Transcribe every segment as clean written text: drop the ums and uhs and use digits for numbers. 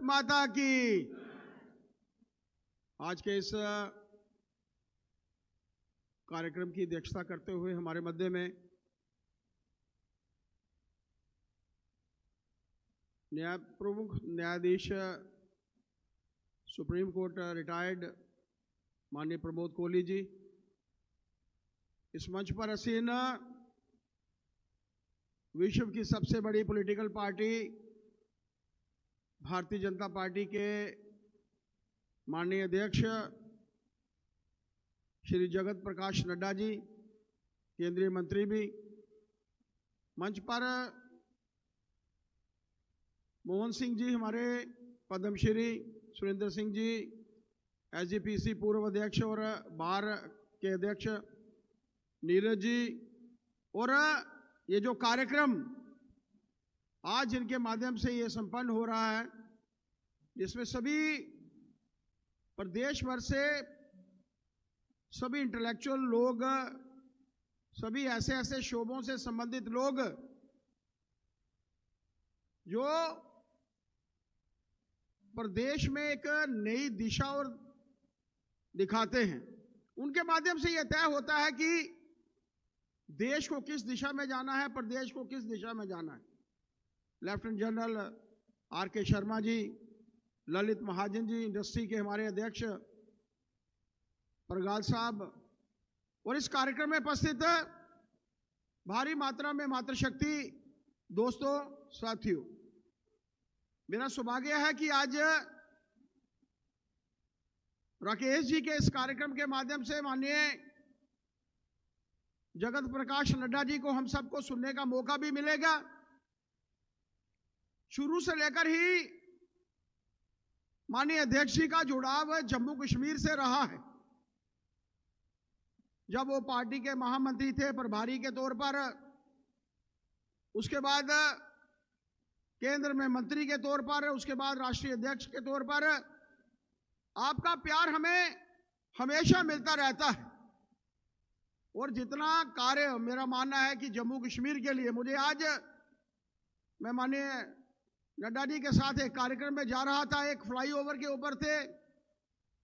माता की। आज के इस कार्यक्रम की अध्यक्षता करते हुए हमारे मध्य में प्रमुख न्यायाधीश सुप्रीम कोर्ट रिटायर्ड माननीय प्रमोद कोहली जी, इस मंच पर असीन विश्व की सबसे बड़ी political party Bharatiya Janata party के माननीय अध्यक्ष श्री जगत प्रकाश नड्डा जी, केंद्रीय मंत्री भी, मंच पर मोहन सिंह जी हमारे पद्मश्री, सुरेंद्र सिंह जी एसजीपीसी पूर्व अध्यक्ष और बार के अध्यक्ष, नीरज जी, और ये जो कार्यक्रम आज इनके माध्यम से ये संपन्न हो रहा है, जिसमें सभी प्रदेश भर से सभी इंटेलेक्चुअल लोग, सभी ऐसे ऐसे शोबों से संबंधित लोग जो प्रदेश में एक नई दिशा और दिखाते हैं, उनके माध्यम से यह तय होता है कि देश को किस दिशा में जाना है, प्रदेश को किस दिशा में जाना है। Lieutenant general R K. Sharma ji, Lalit Mahajan ji, industry के हमारे अध्यक्ष परगाल साहब, और इस कार्यक्रम में उपस्थित भारी मात्रा में मातृशक्ति दोस्तों, साथियों, मेरा सौभाग्य है कि आज राकेश जी के इस कार्यक्रम के माध्यम से माननीय जगत प्रकाश नड्डा जी को हम सबको सुनने का मौका भी मिलेगा। शुरू से लेकर ही माननीय अध्यक्ष जी का जुड़ाव जम्मू कश्मीर से रहा है। जब वो पार्टी के महामंत्री थे प्रभारी के तौर पर, उसके बाद केंद्र में मंत्री के तौर पर, उसके बाद राष्ट्रीय अध्यक्ष के तौर पर, आपका प्यार हमें हमेशा मिलता रहता है। और जितना कार्य मेरा मानना है कि जम्मू कश्मीर के लिए, मुझे आज मैं माननीय नड्डा जी के साथ एक कार्यक्रम में जा रहा था, एक फ्लाईओवर के ऊपर थे,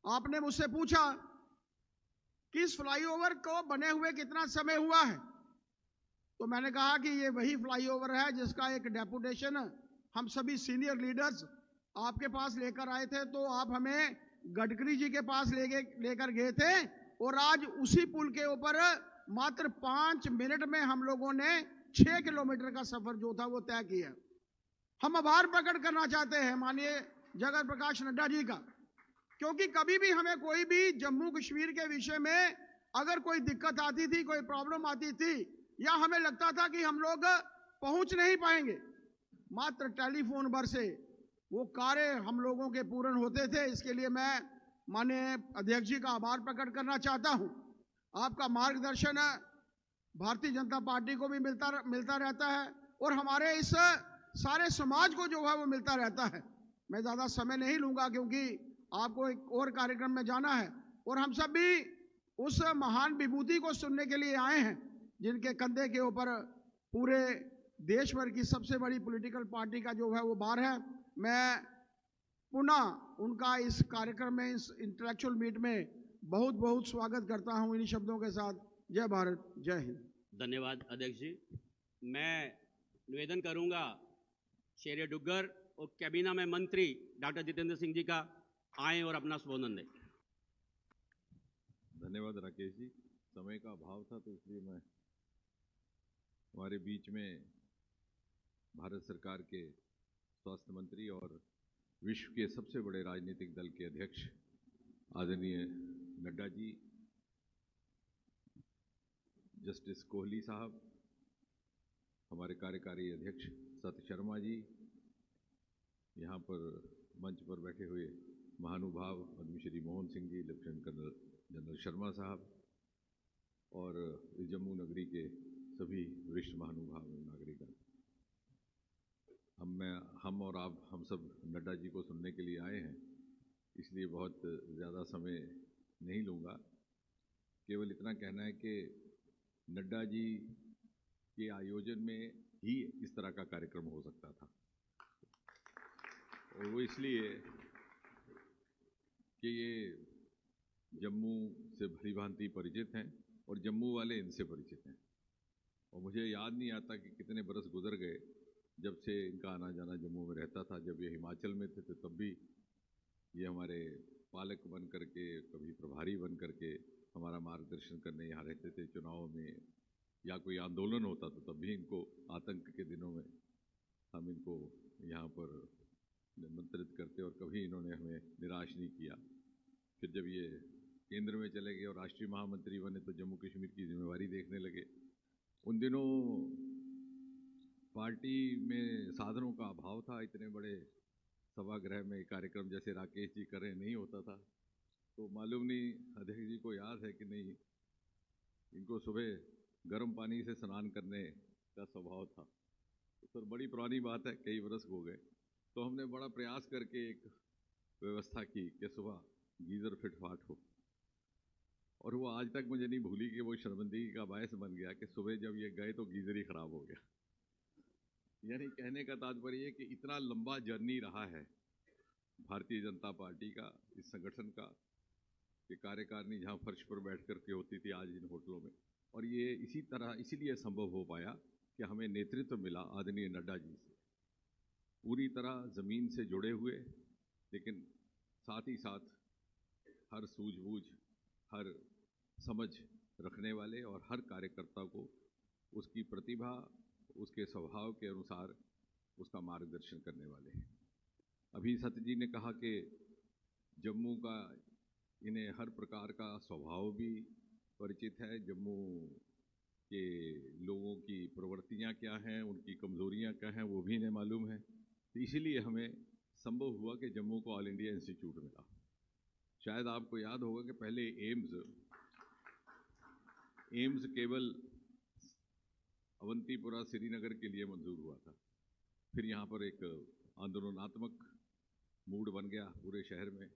आपने मुझसे पूछा कि इस फ्लाईओवर को बने हुए कितना समय हुआ है, तो मैंने कहा कि ये वही फ्लाईओवर है जिसका एक डेपुटेशन हम सभी सीनियर लीडर्स आपके पास लेकर आए थे, तो आप हमें गडकरी जी के पास लेकर गए थे, और आज उसी पुल के ऊपर मात्र 5 मिनट में हम लोगों ने 6 किलोमीटर का सफर जो था वो तय किया। हम आभार प्रकट करना चाहते हैं माननीय जगत प्रकाश नड्डा जी का, क्योंकि कभी भी हमें कोई भी जम्मू कश्मीर के विषय में अगर कोई दिक्कत आती थी, कोई प्रॉब्लम आती थी, या हमें लगता था कि हम लोग पहुंच नहीं पाएंगे, मात्र टेलीफोन पर से वो कार्य हम लोगों के पूर्ण होते थे। इसके लिए मैं माननीय अध्यक्ष जी का आभार प्रकट करना चाहता हूं। आपका मार्गदर्शन भारतीय जनता पार्टी को भी मिलता रहता है, और हमारे इस सारे समाज को जो है वो मिलता रहता है। मैं ज़्यादा समय नहीं लूंगा क्योंकि आपको एक और कार्यक्रम में जाना है, और हम सब भी उस महान विभूति को सुनने के लिए आए हैं जिनके कंधे के ऊपर पूरे देश भर की सबसे बड़ी पॉलिटिकल पार्टी का जो है वो भार है। मैं पुनः उनका इस कार्यक्रम में, इस इंटेलेक्चुअल मीट में बहुत बहुत स्वागत करता हूं इन्हीं शब्दों के साथ। जय भारत, जय हिंद। धन्यवाद अध्यक्ष जी। मैं निवेदन करूंगा शेर डुग्गर और कैबिनेट में मंत्री डॉक्टर जितेंद्र सिंह जी का आए और अपना संबोधन दें। धन्यवाद राकेश जी। समय का अभाव था तो इसलिए मैं हमारे बीच में भारत सरकार के स्वास्थ्य मंत्री और विश्व के सबसे बड़े राजनीतिक दल के अध्यक्ष आदरणीय नड्डा जी, जस्टिस कोहली साहब, हमारे कार्यकारी अध्यक्ष सत्य शर्मा जी, यहाँ पर मंच पर बैठे हुए महानुभाव पद्मश्री मोहन सिंह जी, लेफ्टिनेंट जनरल शर्मा साहब, और इस जम्मू नगरी के सभी वरिष्ठ महानुभाव नागरिक, हम और आप हम सब नड्डा जी को सुनने के लिए आए हैं, इसलिए बहुत ज़्यादा समय नहीं लूँगा। केवल इतना कहना है कि नड्डा जी के आयोजन में ही इस तरह का कार्यक्रम हो सकता था। और वो इसलिए कि ये जम्मू से भली भांति परिचित हैं और जम्मू वाले इनसे परिचित हैं। और मुझे याद नहीं आता कि कितने बरस गुजर गए जब से इनका आना जाना जम्मू में रहता था। जब ये हिमाचल में थे तो तब भी ये हमारे पालक बन करके, कभी प्रभारी बन करके हमारा मार्गदर्शन करने यहाँ रहते थे। चुनाव में या कोई आंदोलन होता तो तब भी इनको, आतंक के दिनों में हम इनको यहाँ पर निमंत्रित करते और कभी इन्होंने हमें निराश नहीं किया। फिर जब ये केंद्र में चले गए और राष्ट्रीय महामंत्री बने तो जम्मू कश्मीर की जिम्मेवारी देखने लगे। उन दिनों पार्टी में साधनों का अभाव था। इतने बड़े सभागृह में कार्यक्रम जैसे राकेश जी कर रहे नहीं होता था। तो मालूम नहीं अध्यक्ष जी को याद है कि नहीं, इनको सुबह गर्म पानी से स्नान करने का स्वभाव था। तो सर बड़ी पुरानी बात है, कई बरस हो गए। तो हमने बड़ा प्रयास करके एक व्यवस्था की कि सुबह गीज़र फिटफाट हो। और वो आज तक मुझे नहीं भूली कि वो शर्मिंदगी का बायस बन गया कि सुबह जब ये गए तो गीज़र ही ख़राब हो गया। यानी कहने का तात्पर्य है कि इतना लंबा जर्नी रहा है भारतीय जनता पार्टी का, इस संगठन का, कि कार्यकारिणी जहाँ फर्श पर बैठ कर के होती थी आज इन होटलों में। और ये इसी तरह इसीलिए संभव हो पाया कि हमें नेतृत्व मिला आदरणीय नड्डा जी से, पूरी तरह ज़मीन से जुड़े हुए, लेकिन साथ ही साथ हर सूझबूझ, हर समझ रखने वाले और हर कार्यकर्ता को उसकी प्रतिभा, उसके स्वभाव के अनुसार उसका मार्गदर्शन करने वाले हैं। अभी सत्य जी ने कहा कि जम्मू का इन्हें हर प्रकार का स्वभाव भी परिचित है, जम्मू के लोगों की प्रवृत्तियां क्या हैं, उनकी कमजोरियां क्या हैं, वो भी इन्हें मालूम है। तो इसीलिए हमें संभव हुआ कि जम्मू को ऑल इंडिया इंस्टीट्यूट मिला। शायद आपको याद होगा कि पहले एम्स केवल अवंतीपुरा श्रीनगर के लिए मंजूर हुआ था। फिर यहाँ पर एक आंदोलनात्मक मूड बन गया पूरे शहर में।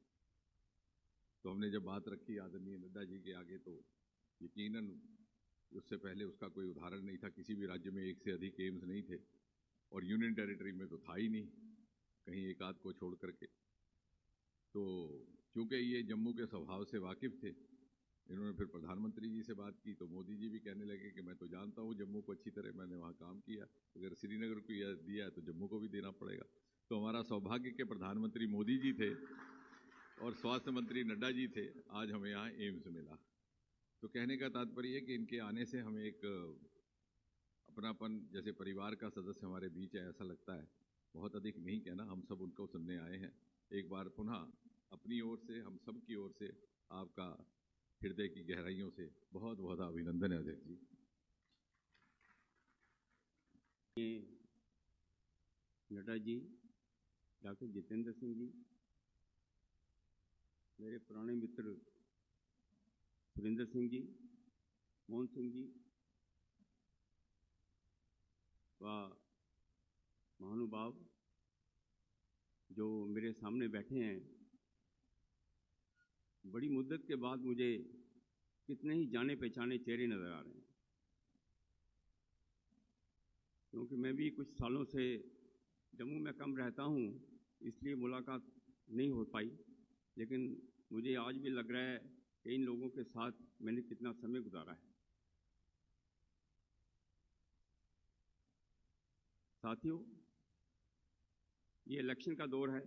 तो हमने जब बात रखी आदरणीय नड्डा जी के आगे, तो यकीनन उससे पहले उसका कोई उदाहरण नहीं था। किसी भी राज्य में एक से अधिक एम्स नहीं थे और यूनियन टेरिटरी में तो था ही नहीं, कहीं एक आध को छोड़ करके। तो चूँकि ये जम्मू के स्वभाव से वाकिफ़ थे, इन्होंने फिर प्रधानमंत्री जी से बात की तो मोदी जी भी कहने लगे कि मैं तो जानता हूँ जम्मू को अच्छी तरह, मैंने वहाँ काम किया, अगर श्रीनगर को यह दिया है तो जम्मू को भी देना पड़ेगा। तो हमारा सौभाग्य के प्रधानमंत्री मोदी जी थे और स्वास्थ्य मंत्री नड्डा जी थे। आज हमें यहाँ एम्स मिला। तो कहने का तात्पर्य है कि इनके आने से हमें एक अपनापन, जैसे परिवार का सदस्य हमारे बीच है, ऐसा लगता है। बहुत अधिक नहीं कहना, हम सब उनको सुनने आए हैं। एक बार पुनः अपनी ओर से, हम सब की ओर से आपका हृदय की गहराइयों से बहुत बहुत अभिनंदन है अध्यक्ष जी। नड्डा जी, डॉक्टर जितेंद्र सिंह जी, मेरे पुराने मित्र सुरेंद्र सिंह जी, मोहन सिंह जी व महानुभाव जो मेरे सामने बैठे हैं, बड़ी मुद्दत के बाद मुझे कितने ही जाने पहचाने चेहरे नज़र आ रहे हैं। क्योंकि मैं भी कुछ सालों से जम्मू में कम रहता हूँ, इसलिए मुलाकात नहीं हो पाई, लेकिन मुझे आज भी लग रहा है कि इन लोगों के साथ मैंने कितना समय गुजारा है। साथियों, ये इलेक्शन का दौर है,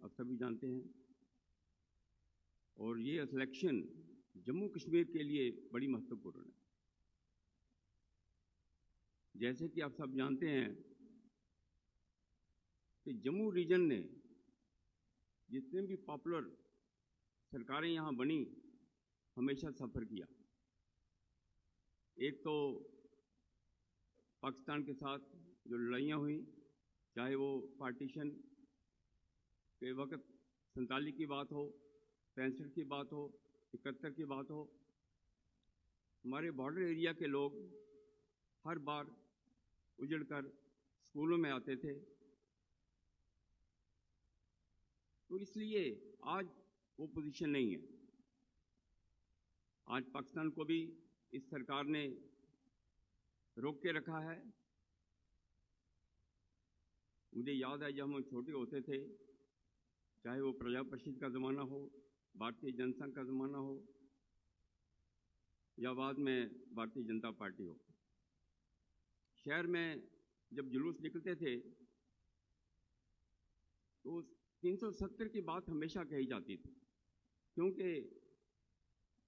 आप सभी जानते हैं, और ये इलेक्शन जम्मू कश्मीर के लिए बड़ी महत्वपूर्ण है। जैसे कि आप सब जानते हैं कि जम्मू रीजन ने जितने भी पॉपुलर सरकारें यहाँ बनी, हमेशा सफ़र किया। एक तो पाकिस्तान के साथ जो लड़ाइयाँ हुई, चाहे वो पार्टीशन के वक्त 47 की बात हो, 65 की बात हो, 71 की बात हो, हमारे बॉर्डर एरिया के लोग हर बार उजड़कर स्कूलों में आते थे। तो इसलिए आज वो पोजीशन नहीं है। आज पाकिस्तान को भी इस सरकार ने रोक के रखा है। मुझे याद है जब हम छोटे होते थे चाहे वो प्रजा परिषद का ज़माना हो, भारतीय जनसंघ का ज़माना हो या बाद में भारतीय जनता पार्टी हो। शहर में जब जुलूस निकलते थे तो 370 की बात हमेशा कही जाती थी, क्योंकि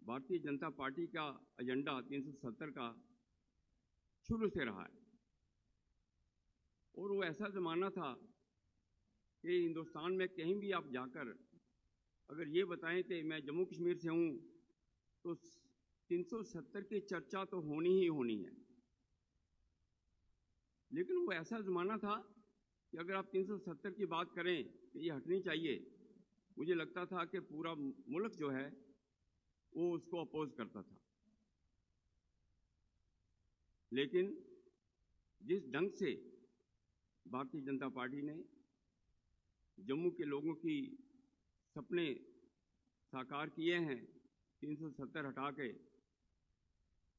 भारतीय जनता पार्टी का एजेंडा 370 का शुरू से रहा है। और वो ऐसा ज़माना था कि हिंदुस्तान में कहीं भी आप जाकर अगर ये बताएं कि मैं जम्मू कश्मीर से हूँ तो 370 की चर्चा तो होनी ही होनी है। लेकिन वो ऐसा ज़माना था कि अगर आप 370 की बात करें कि ये हटनी चाहिए, मुझे लगता था कि पूरा मुल्क जो है वो उसको अपोज करता था। लेकिन जिस ढंग से भारतीय जनता पार्टी ने जम्मू के लोगों की सपने साकार किए हैं 370 हटा के,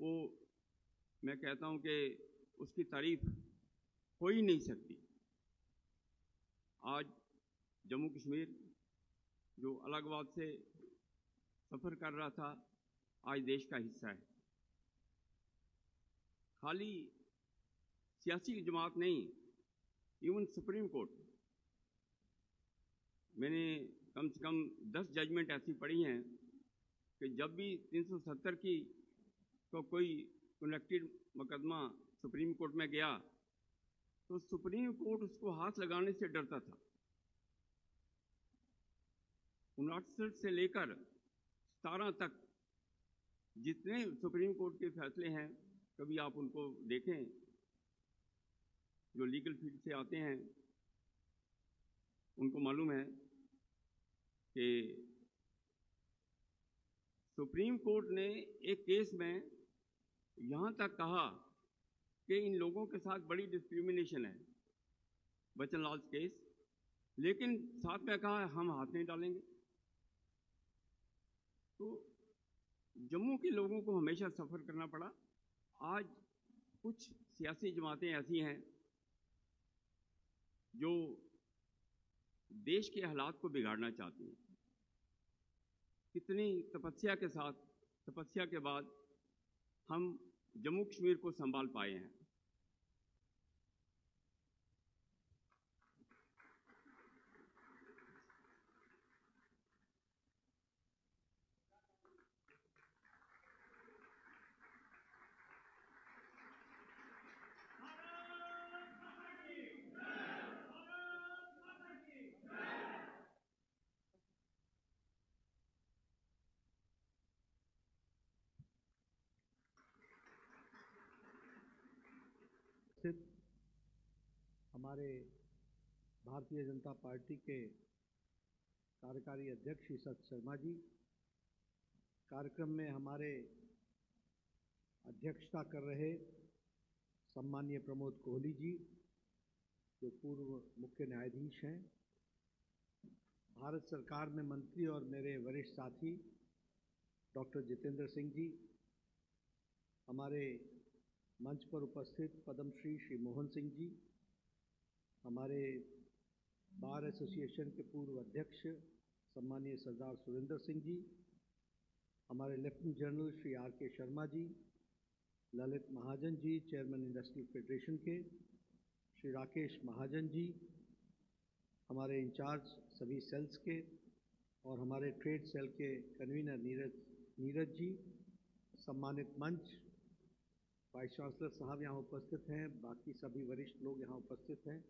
वो मैं कहता हूं कि उसकी तारीफ हो ही नहीं सकती। आज जम्मू कश्मीर जो अलगवाद से सफ़र कर रहा था, आज देश का हिस्सा है। खाली सियासी जमात नहीं, इवन सुप्रीम कोर्ट, मैंने कम से कम 10 जजमेंट ऐसी पढ़ी हैं कि जब भी 370 की तो कोई कनेक्टेड मुकदमा सुप्रीम कोर्ट में गया तो सुप्रीम कोर्ट उसको हाथ लगाने से डरता था। 59 से लेकर 17 तक जितने सुप्रीम कोर्ट के फैसले हैं, कभी आप उनको देखें, जो लीगल फील्ड से आते हैं उनको मालूम है कि सुप्रीम कोर्ट ने एक केस में यहाँ तक कहा कि इन लोगों के साथ बड़ी डिस्क्रिमिनेशन है, बच्चन लाल केस, लेकिन साथ में कहा हम हाथ नहीं डालेंगे। तो जम्मू के लोगों को हमेशा सफ़र करना पड़ा। आज कुछ सियासी जमातें ऐसी हैं जो देश के हालात को बिगाड़ना चाहती हैं। कितनी तपस्या के साथ, तपस्या के बाद हम जम्मू कश्मीर को संभाल पाए हैं। हमारे भारतीय जनता पार्टी के कार्यकारी अध्यक्ष श्री सत शर्मा जी, कार्यक्रम में हमारे अध्यक्षता कर रहे सम्माननीय प्रमोद कोहली जी, जो पूर्व मुख्य न्यायाधीश हैं, भारत सरकार में मंत्री और मेरे वरिष्ठ साथी डॉक्टर जितेंद्र सिंह जी, हमारे मंच पर उपस्थित पद्मश्री श्री मोहन सिंह जी, हमारे बार एसोसिएशन के पूर्व अध्यक्ष सम्माननीय सरदार सुरेंद्र सिंह जी, हमारे लेफ्टिनेंट जनरल श्री आर के शर्मा जी, ललित महाजन जी चेयरमैन इंडस्ट्रियल फेडरेशन के, श्री राकेश महाजन जी, हमारे इंचार्ज सभी सेल्स के और हमारे ट्रेड सेल के कन्वीनर नीरज जी, सम्मानित मंच, वाइस चांसलर साहब यहाँ उपस्थित हैं, बाकी सभी वरिष्ठ लोग यहाँ उपस्थित हैं,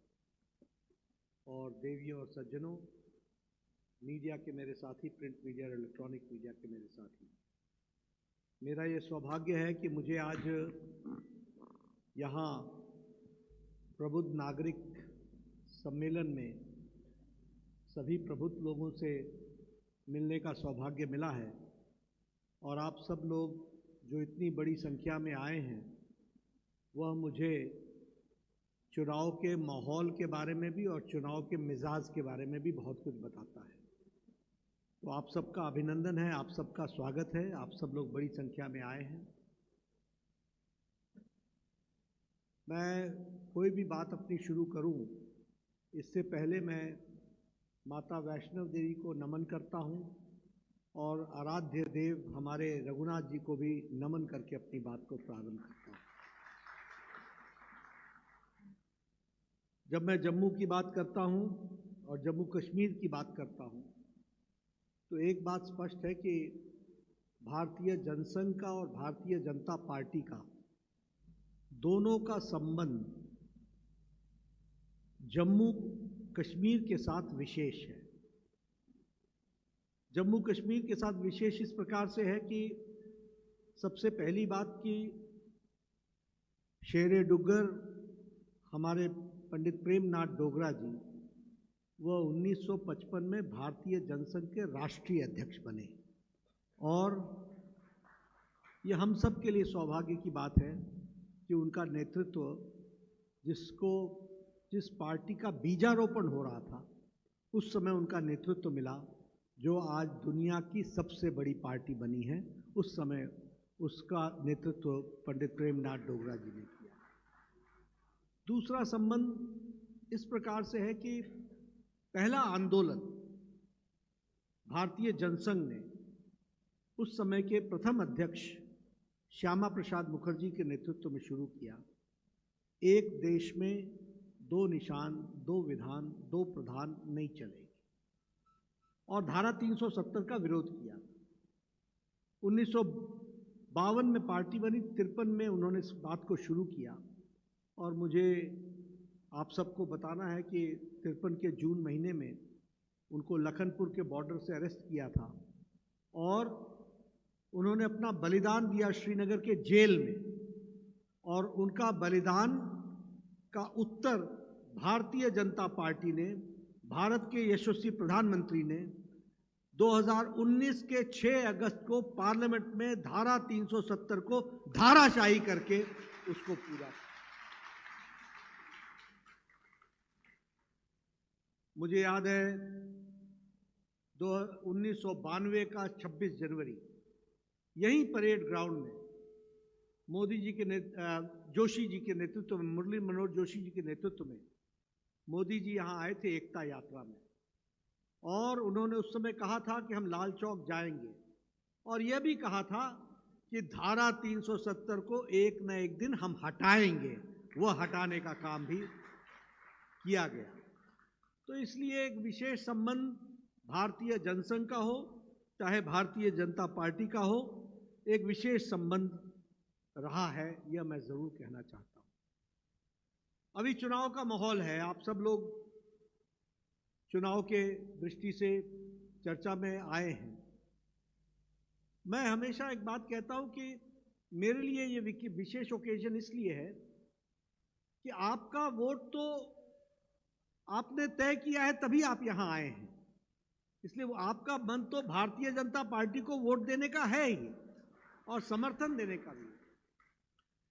और देवियों और सज्जनों, मीडिया के मेरे साथी, प्रिंट मीडिया और इलेक्ट्रॉनिक मीडिया के मेरे साथी, मेरा ये सौभाग्य है कि मुझे आज यहाँ प्रबुद्ध नागरिक सम्मेलन में सभी प्रबुद्ध लोगों से मिलने का सौभाग्य मिला है। और आप सब लोग जो इतनी बड़ी संख्या में आए हैं, वह मुझे चुनाव के माहौल के बारे में भी और चुनाव के मिजाज के बारे में भी बहुत कुछ बताता है। तो आप सबका अभिनंदन है, आप सबका स्वागत है, आप सब लोग बड़ी संख्या में आए हैं। मैं कोई भी बात अपनी शुरू करूं, इससे पहले मैं माता वैष्णव देवी को नमन करता हूं और आराध्य देव हमारे रघुनाथ जी को भी नमन करके अपनी बात को प्रारंभ करता हूं। जब मैं जम्मू की बात करता हूं और जम्मू कश्मीर की बात करता हूं तो एक बात स्पष्ट है कि भारतीय जनसंघ का और भारतीय जनता पार्टी का दोनों का संबंध जम्मू कश्मीर के साथ विशेष है। जम्मू कश्मीर के साथ विशेष इस प्रकार से है कि सबसे पहली बात कि शेरे डुग्गर हमारे पंडित प्रेमनाथ डोगरा जी वह 1955 में भारतीय जनसंघ के राष्ट्रीय अध्यक्ष बने और यह हम सब के लिए सौभाग्य की बात है कि उनका नेतृत्व जिस पार्टी का बीजारोपण हो रहा था उस समय उनका नेतृत्व मिला, जो आज दुनिया की सबसे बड़ी पार्टी बनी है, उस समय उसका नेतृत्व पंडित प्रेमनाथ डोगरा जी ने किया। दूसरा संबंध इस प्रकार से है कि पहला आंदोलन भारतीय जनसंघ ने उस समय के प्रथम अध्यक्ष श्यामा प्रसाद मुखर्जी के नेतृत्व में शुरू किया। एक देश में दो निशान, दो विधान, दो प्रधान नहीं चलेगी और धारा 370 का विरोध किया। 1952 में पार्टी बनी, 53 में उन्होंने इस बात को शुरू किया और मुझे आप सबको बताना है कि 53 के जून महीने में उनको लखनपुर के बॉर्डर से अरेस्ट किया था और उन्होंने अपना बलिदान दिया श्रीनगर के जेल में और उनका बलिदान का उत्तर भारतीय जनता पार्टी ने, भारत के यशस्वी प्रधानमंत्री ने 2019 के 6 अगस्त को पार्लियामेंट में धारा 370 को धाराशाही करके उसको पूरा किया। मुझे याद है 1992 का 26 जनवरी यही परेड ग्राउंड में मोदी जी के जोशी जी के नेतृत्व में, मुरली मनोहर जोशी जी के नेतृत्व में मोदी जी यहाँ आए थे एकता यात्रा में और उन्होंने उस समय कहा था कि हम लाल चौक जाएंगे और यह भी कहा था कि धारा 370 को एक न एक दिन हम हटाएंगे। वह हटाने का काम भी किया गया। तो इसलिए एक विशेष संबंध भारतीय जनसंघ का हो चाहे भारतीय जनता पार्टी का हो, एक विशेष संबंध रहा है, यह मैं जरूर कहना चाहता हूं। अभी चुनाव का माहौल है, आप सब लोग चुनाव के दृष्टि से चर्चा में आए हैं। मैं हमेशा एक बात कहता हूं कि मेरे लिए ये विशेष ओकेजन इसलिए है कि आपका वोट तो आपने तय किया है तभी आप यहां आए हैं, इसलिए वो आपका मन तो भारतीय जनता पार्टी को वोट देने का है ही और समर्थन देने का भी।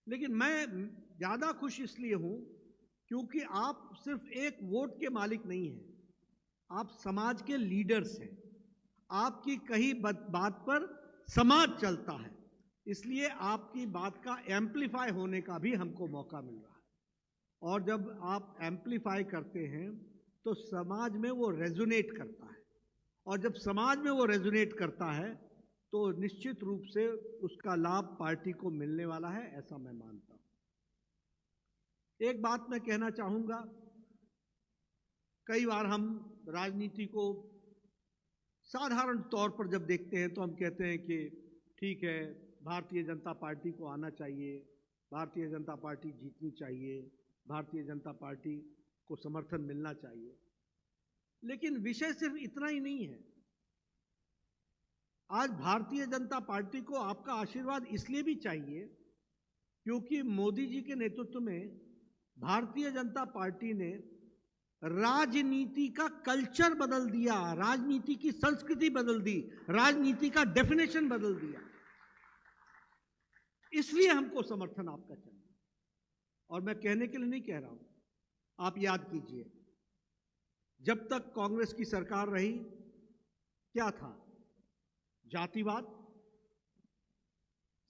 लेकिन मैं ज्यादा खुश इसलिए हूं क्योंकि आप सिर्फ एक वोट के मालिक नहीं हैं, आप समाज के लीडर्स हैं। आपकी कही बात पर समाज चलता है, इसलिए आपकी बात का एम्प्लीफाई होने का भी हमको मौका मिल रहा है और जब आप एम्प्लीफाई करते हैं तो समाज में वो रेजोनेट करता है और जब समाज में वो रेजोनेट करता है तो निश्चित रूप से उसका लाभ पार्टी को मिलने वाला है, ऐसा मैं मानता हूं। एक बात मैं कहना चाहूंगा, कई बार हम राजनीति को साधारण तौर पर जब देखते हैं तो हम कहते हैं कि ठीक है, भारतीय जनता पार्टी को आना चाहिए, भारतीय जनता पार्टी जीतनी चाहिए, भारतीय जनता पार्टी को समर्थन मिलना चाहिए। लेकिन विषय सिर्फ इतना ही नहीं है। आज भारतीय जनता पार्टी को आपका आशीर्वाद इसलिए भी चाहिए क्योंकि मोदी जी के नेतृत्व में भारतीय जनता पार्टी ने राजनीति का कल्चर बदल दिया, राजनीति की संस्कृति बदल दी, राजनीति का डेफिनेशन बदल दिया। इसलिए हमको समर्थन आपका चाहिए और मैं कहने के लिए नहीं कह रहा हूं, आप याद कीजिए जब तक कांग्रेस की सरकार रही क्या था? जातिवाद,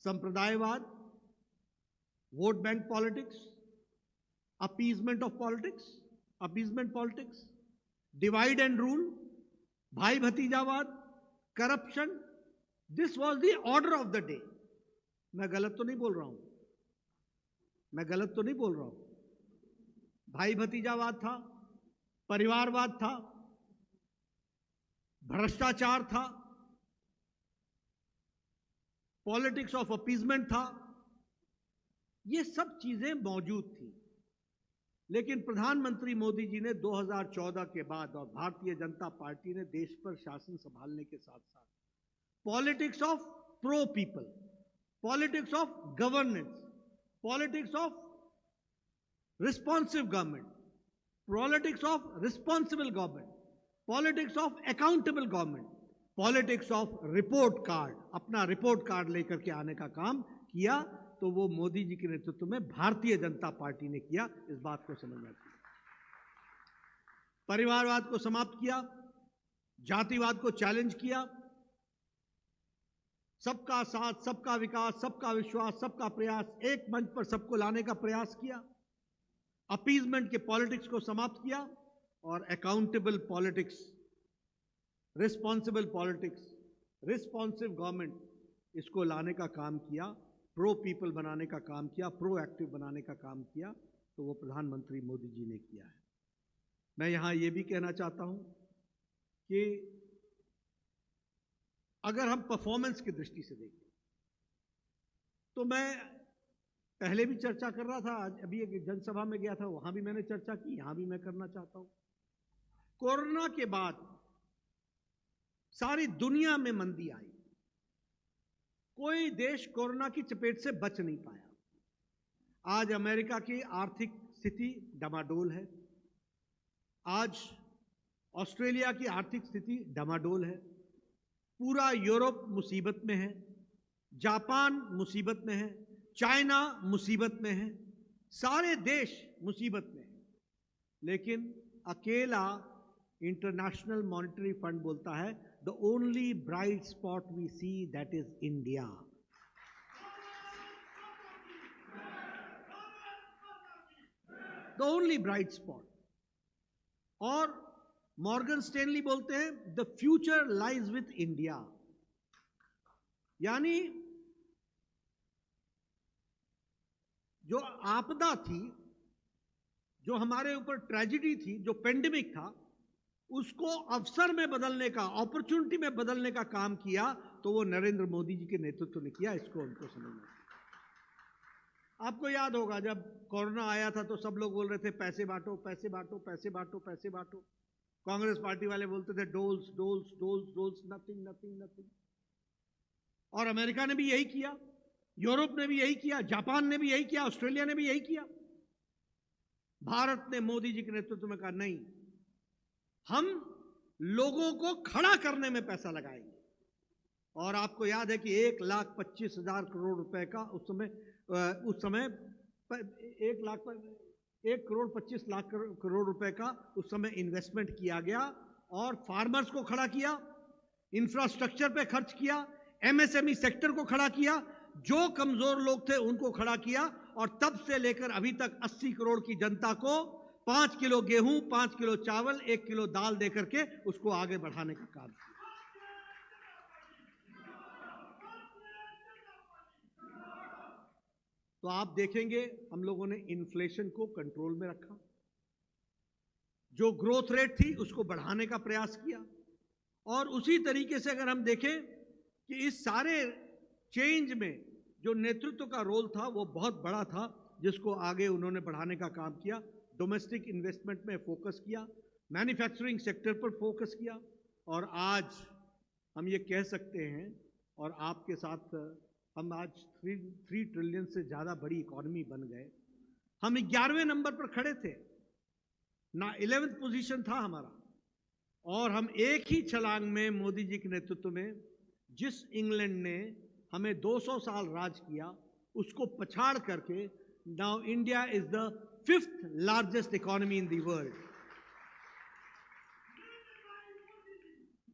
संप्रदायवाद, vote bank politics, appeasement politics, divide and rule, भाई भतीजावाद, corruption, this was the order of the day. मैं गलत तो नहीं बोल रहा हूं, मैं गलत तो नहीं बोल रहा हूं। भाई भतीजावाद था, परिवारवाद था, भ्रष्टाचार था, पॉलिटिक्स ऑफ अपीजमेंट था, ये सब चीजें मौजूद थी। लेकिन प्रधानमंत्री मोदी जी ने 2014 के बाद और भारतीय जनता पार्टी ने देश पर शासन संभालने के साथ साथ politics of pro people, politics of governance, politics of responsive government, politics of responsible government, politics of accountable government, politics of report card, अपना रिपोर्ट कार्ड लेकर के आने का काम किया। तो वो मोदी जी के नेतृत्व में भारतीय जनता पार्टी ने किया, इस बात को समझना चाहिए। परिवारवाद को समाप्त किया, जातिवाद को चैलेंज किया, सबका साथ, सबका विकास, सबका विश्वास, सबका प्रयास, एक मंच पर सबको लाने का प्रयास किया, अपीजमेंट के पॉलिटिक्स को समाप्त किया और accountable politics, responsible politics, responsive government, इसको लाने का काम किया, प्रो पीपल बनाने का काम किया, प्रो एक्टिव बनाने का काम किया। तो वो प्रधानमंत्री मोदी जी ने किया है। मैं यहां ये भी कहना चाहता हूं कि अगर हम परफॉर्मेंस की दृष्टि से देखें तो मैं पहले भी चर्चा कर रहा था, आज अभी एक जनसभा में गया था, वहां भी मैंने चर्चा की, यहां भी मैं करना चाहता हूं। कोरोना के बाद सारी दुनिया में मंदी आई, कोई देश कोरोना की चपेट से बच नहीं पाया। आज अमेरिका की आर्थिक स्थिति डमाडोल है, आज ऑस्ट्रेलिया की आर्थिक स्थिति डमाडोल है, पूरा यूरोप मुसीबत में है, जापान मुसीबत में है, चाइना मुसीबत में है, सारे देश मुसीबत में है। लेकिन अकेला इंटरनेशनल मॉनेटरी फंड बोलता है the only bright spot we see that is India. The only bright spot. और मॉर्गन स्टैनली बोलते हैं the future lies with India. यानी जो आपदा थी, जो हमारे ऊपर ट्रेजेडी थी, जो पेंडेमिक था, उसको अवसर में बदलने का, अपॉर्चुनिटी में बदलने का काम किया तो वो नरेंद्र मोदी जी के नेतृत्व ने किया। इसको उनको समझना चाहिए। आपको याद होगा जब कोरोना आया था तो सब लोग बोल रहे थे पैसे बांटो, पैसे बांटो, पैसे बांटो, पैसे बांटो। कांग्रेस पार्टी वाले बोलते थे doles doles doles doles, nothing nothing nothing. और अमेरिका ने भी यही किया, यूरोप ने भी यही किया, जापान ने भी यही किया, ऑस्ट्रेलिया ने भी यही किया। भारत ने मोदी जी के नेतृत्व में कहा नहीं, हम लोगों को खड़ा करने में पैसा लगाएंगे। और आपको याद है कि 1,25,000 करोड़ रुपए का उस समय 1,25,00,000 करोड़ रुपए का उस समय इन्वेस्टमेंट किया गया और फार्मर्स को खड़ा किया, इंफ्रास्ट्रक्चर पे खर्च किया, एमएसएमई सेक्टर को खड़ा किया, जो कमजोर लोग थे उनको खड़ा किया। और तब से लेकर अभी तक 80 करोड़ की जनता को 5 किलो गेहूं, 5 किलो चावल, 1 किलो दाल देकर के उसको आगे बढ़ाने का काम किया। तो आप देखेंगे हम लोगों ने इन्फ्लेशन को कंट्रोल में रखा, जो ग्रोथ रेट थी उसको बढ़ाने का प्रयास किया। और उसी तरीके से अगर हम देखें कि इस सारे चेंज में जो नेतृत्व का रोल था वो बहुत बड़ा था, जिसको आगे उन्होंने बढ़ाने का काम किया। डोमेस्टिक इन्वेस्टमेंट में फोकस किया, मैन्युफैक्चरिंग सेक्टर पर फोकस किया। और आज हम ये कह सकते हैं, और आपके साथ हम आज 3 ट्रिलियन से ज़्यादा बड़ी इकॉनमी बन गए। हम 11वें नंबर पर खड़े थे ना, 11th पोजीशन था हमारा। और हम एक ही छलांग में मोदी जी के नेतृत्व में, जिस इंग्लैंड ने हमें 200 साल राज किया, उसको पछाड़ करके now India is the 5th largest economy in the world.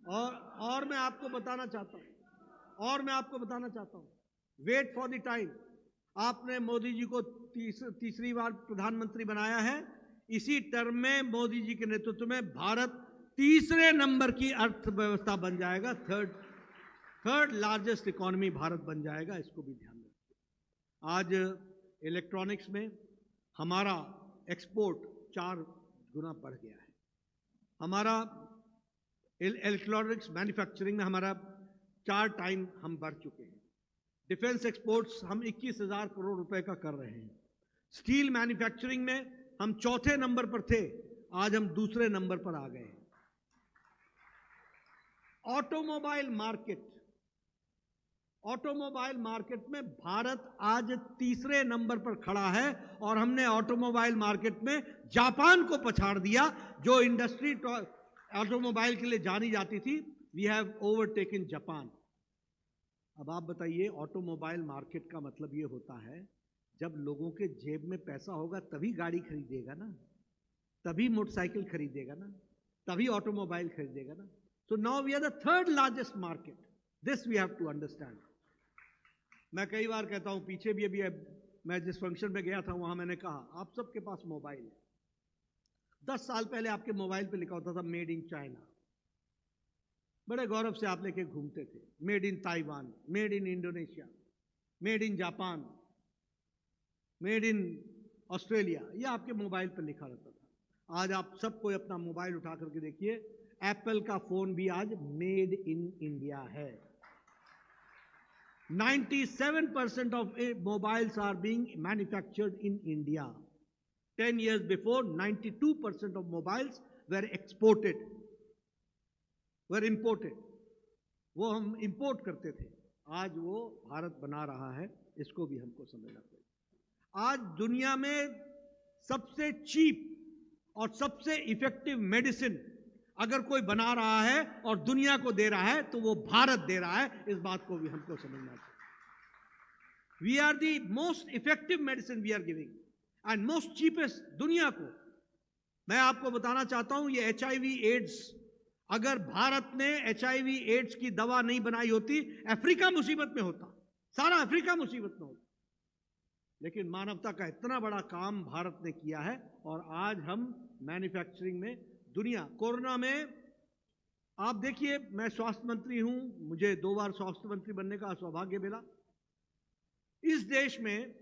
और मैं आपको बताना चाहता हूं, वेट फॉर द टाइम। आपने मोदी जी को तीसरी बार प्रधानमंत्री बनाया है। इसी टर्म में मोदी जी के नेतृत्व में भारत तीसरे नंबर की अर्थव्यवस्था बन जाएगा, थर्ड लार्जेस्ट इकोनॉमी भारत बन जाएगा। इसको भी ध्यान रखिए। आज इलेक्ट्रॉनिक्स में हमारा एक्सपोर्ट 4 गुना बढ़ गया है। हमारा इलेक्ट्रॉनिक्स मैन्युफैक्चरिंग में हमारा 4 टाइम हम बढ़ चुके हैं। डिफेंस एक्सपोर्ट्स हम 21,000 करोड़ रुपए का कर रहे हैं। स्टील मैन्युफैक्चरिंग में हम 4थे नंबर पर थे, आज हम 2रे नंबर पर आ गए हैं। ऑटोमोबाइल मार्केट में भारत आज 3रे नंबर पर खड़ा है और हमने ऑटोमोबाइल मार्केट में जापान को पछाड़ दिया, जो इंडस्ट्री ऑटोमोबाइल के लिए जानी जाती थी। We have overtaken Japan. अब आप बताइए, ऑटोमोबाइल मार्केट का मतलब ये होता है, जब लोगों के जेब में पैसा होगा तभी गाड़ी खरीदेगा ना, तभी मोटरसाइकिल खरीदेगा ना, तभी ऑटोमोबाइल खरीदेगा ना। So now we are the 3rd largest market. This we have to understand. मैं कई बार कहता हूं, पीछे भी अभी मैं जिस फंक्शन में गया था वहां मैंने कहा, आप सबके पास मोबाइल है। 10 साल पहले आपके मोबाइल पे लिखा होता था मेड इन चाइना, बड़े गौरव से आप लेके घूमते थे। Made in Taiwan, made in Indonesia, made in Japan, made in Australia, ये आपके मोबाइल पर लिखा रहता था। आज आप सबको अपना मोबाइल उठा करके देखिए, एप्पल का फोन भी आज मेड इन इंडिया है। 97% of mobiles are being manufactured in India. 10 years before, 92% of mobiles were imported. वो हम इंपोर्ट करते थे, आज वो भारत बना रहा है। इसको भी हमको समझना पड़ेगा। आज दुनिया में सबसे चीप और सबसे इफेक्टिव मेडिसिन अगर कोई बना रहा है और दुनिया को दे रहा है तो वो भारत दे रहा है। इस बात को भी हमको समझना चाहिए। We are the most effective medicine we are giving and most cheapest दुनिया को। मैं आपको बताना चाहता हूं, ये HIV एड्स, अगर भारत ने HIV एड्स की दवा नहीं बनाई होती, अफ्रीका मुसीबत में होता, सारा अफ्रीका मुसीबत में होता। लेकिन मानवता का इतना बड़ा काम भारत ने किया है और आज हम मैन्युफैक्चरिंग में दुनिया। कोरोना में आप देखिए, मैं स्वास्थ्य मंत्री हूं, मुझे 2 बार स्वास्थ्य मंत्री बनने का सौभाग्य मिला। इस देश में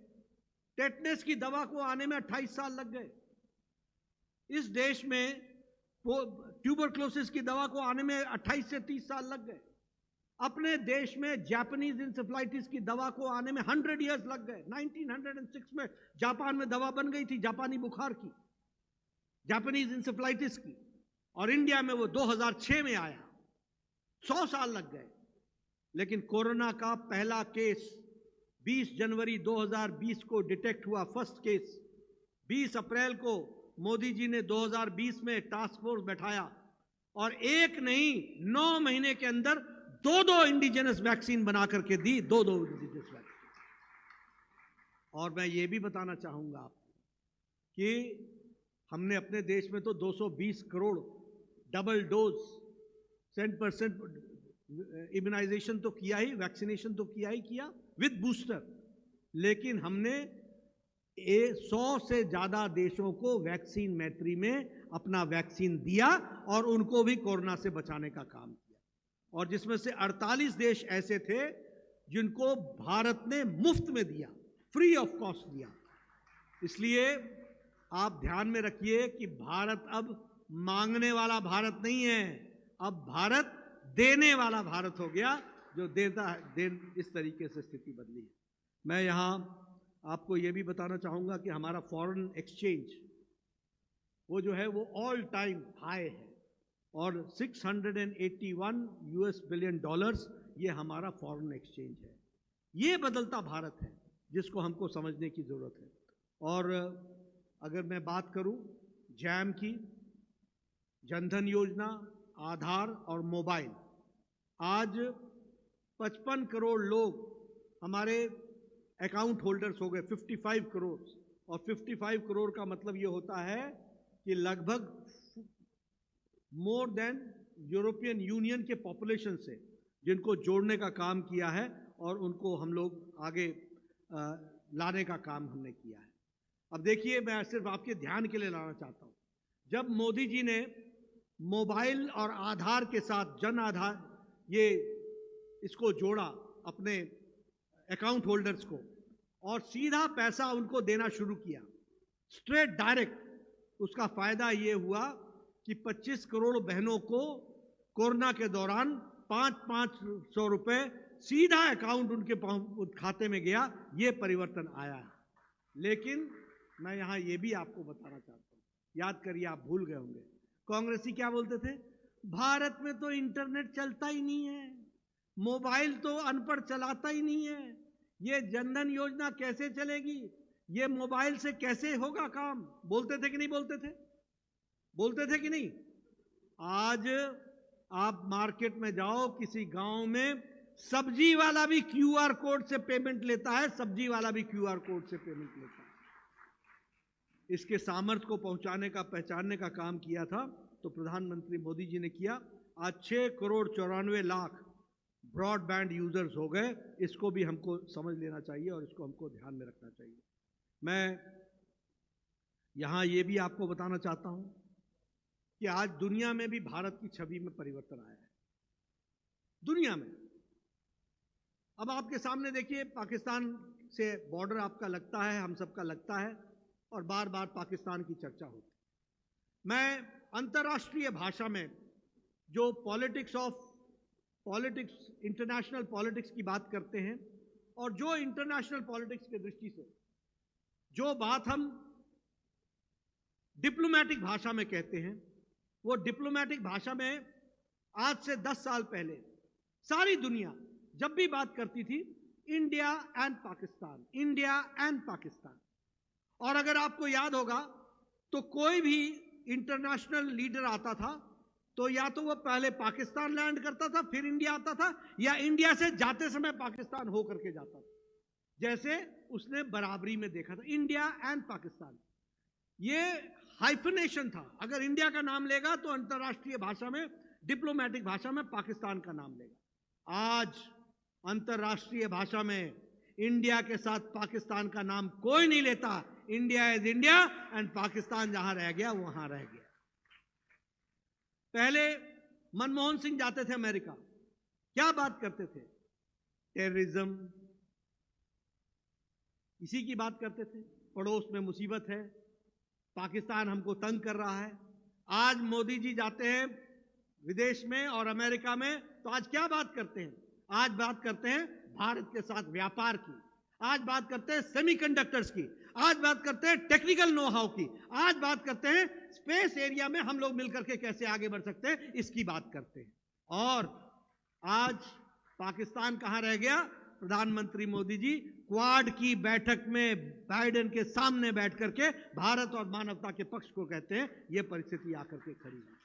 टेटनस की दवा को आने में 28 साल लग गए। इस देश में ट्यूबरक्लोसिस की दवा को आने में 28 से 30 साल लग गए। अपने देश में जापानीज इंसेफ्लाइटिस की दवा को आने में 100 इयर्स लग गए। 1906 में जापान में दवा बन गई थी जापानी बुखार की, जापानीज इंसेफ्लाइटिस की, और इंडिया में वो 2006 में आया। 100 साल लग गए। लेकिन कोरोना का पहला केस 20 जनवरी 2020 को डिटेक्ट हुआ, फर्स्ट केस। 20 अप्रैल को मोदी जी ने 2020 में टास्क फोर्स बैठाया और एक नहीं 9 महीने के अंदर 2 इंडिजिनस वैक्सीन बना करके दी, 2 इंडिजिनस वैक्सीन। और मैं ये भी बताना चाहूंगा आपको कि हमने अपने देश में तो 220 करोड़ डबल डोज 100% इम्यूनाइजेशन तो किया ही, वैक्सीनेशन तो किया ही किया विद बूस्टर। लेकिन हमने 100 से ज्यादा देशों को वैक्सीन मैत्री में अपना वैक्सीन दिया और उनको भी कोरोना से बचाने का काम किया। और जिसमें से 48 देश ऐसे थे जिनको भारत ने मुफ्त में दिया, फ्री ऑफ कॉस्ट दिया। इसलिए आप ध्यान में रखिए कि भारत अब मांगने वाला भारत नहीं है, अब भारत देने वाला भारत हो गया, जो देता है। इस तरीके से स्थिति बदली है। मैं यहां आपको यह भी बताना चाहूंगा कि हमारा फॉरेन एक्सचेंज वो जो है वो ऑल टाइम हाई है और $681 बिलियन ये हमारा फॉरेन एक्सचेंज है। ये बदलता भारत है जिसको हमको समझने की जरूरत है। और अगर मैं बात करूं जैम की, जनधन योजना, आधार और मोबाइल, आज 55 करोड़ लोग हमारे अकाउंट होल्डर्स हो गए, 55 करोड़। और 55 करोड़ का मतलब ये होता है कि लगभग मोर देन यूरोपियन यूनियन के पॉपुलेशन से जिनको जोड़ने का काम किया है और उनको हम लोग आगे लाने का काम हमने किया है। अब देखिए, मैं सिर्फ आपके ध्यान के लिए लाना चाहता हूं, जब मोदी जी ने मोबाइल और आधार के साथ जन आधार, ये इसको जोड़ा अपने अकाउंट होल्डर्स को, और सीधा पैसा उनको देना शुरू किया, स्ट्रेट डायरेक्ट। उसका फायदा ये हुआ कि 25 करोड़ बहनों को कोरोना के दौरान 500 रुपए सीधा अकाउंट उनके खाते में गया। ये परिवर्तन आया। लेकिन मैं यहां ये भी आपको बताना चाहता हूं, याद करिए, आप भूल गए होंगे, कांग्रेसी क्या बोलते थे, भारत में तो इंटरनेट चलता ही नहीं है, मोबाइल तो अनपढ़ चलाता ही नहीं है, ये जनधन योजना कैसे चलेगी, ये मोबाइल से कैसे होगा काम। बोलते थे कि नहीं बोलते थे? बोलते थे कि नहीं? आज आप मार्केट में जाओ, किसी गांव में सब्जी वाला भी क्यूआर कोड से पेमेंट लेता है, सब्जी वाला भी क्यूआर कोड से पेमेंट लेता है। इसके सामर्थ्य को पहुंचाने का, पहचानने का काम किया था तो प्रधानमंत्री मोदी जी ने किया। आज 6 करोड़ 94 लाख ब्रॉडबैंड यूजर्स हो गए। इसको भी हमको समझ लेना चाहिए और इसको हमको ध्यान में रखना चाहिए। मैं यहां ये भी आपको बताना चाहता हूं कि आज दुनिया में भी भारत की छवि में परिवर्तन आया है। दुनिया में अब आपके सामने देखिए, पाकिस्तान से बॉर्डर आपका लगता है, हम सबका लगता है, और बार बार पाकिस्तान की चर्चा होती है। मैं अंतर्राष्ट्रीय भाषा में जो पॉलिटिक्स, इंटरनेशनल पॉलिटिक्स की बात करते हैं, और जो इंटरनेशनल पॉलिटिक्स की दृष्टि से जो बात हम डिप्लोमैटिक भाषा में कहते हैं, वो डिप्लोमैटिक भाषा में आज से 10 साल पहले सारी दुनिया जब भी बात करती थी, India and Pakistan, India and Pakistan. और अगर आपको याद होगा तो कोई भी इंटरनेशनल लीडर आता था तो या तो वो पहले पाकिस्तान लैंड करता था, फिर इंडिया आता था, या इंडिया से जाते समय पाकिस्तान हो करके जाता था। जैसे उसने बराबरी में देखा था, इंडिया एंड पाकिस्तान। ये हाइफनेशन था। अगर इंडिया का नाम लेगा तो अंतर्राष्ट्रीय भाषा में, डिप्लोमैटिक भाषा में पाकिस्तान का नाम लेगा। आज अंतर्राष्ट्रीय भाषा में इंडिया के साथ पाकिस्तान का नाम कोई नहीं लेता। India is India and Pakistan जहां रह गया वहां रह गया। पहले मनमोहन सिंह जाते थे अमेरिका, क्या बात करते थे? टेररिज्म, इसी की बात करते थे। पड़ोस में मुसीबत है, पाकिस्तान हमको तंग कर रहा है। आज मोदी जी जाते हैं विदेश में और अमेरिका में, तो आज क्या बात करते हैं? आज बात करते हैं भारत के साथ व्यापार की, आज बात करते हैं सेमीकंडक्टर्स की, आज बात करते हैं टेक्निकल नो हाउ की, आज बात करते हैं स्पेस एरिया में हम लोग मिलकर के कैसे आगे बढ़ सकते हैं, इसकी बात करते हैं। और आज पाकिस्तान कहां रह गया? प्रधानमंत्री मोदी जी क्वाड की बैठक में बाइडेन के सामने बैठ करके भारत और मानवता के पक्ष को कहते हैं। यह परिस्थिति आकर के खड़ी है।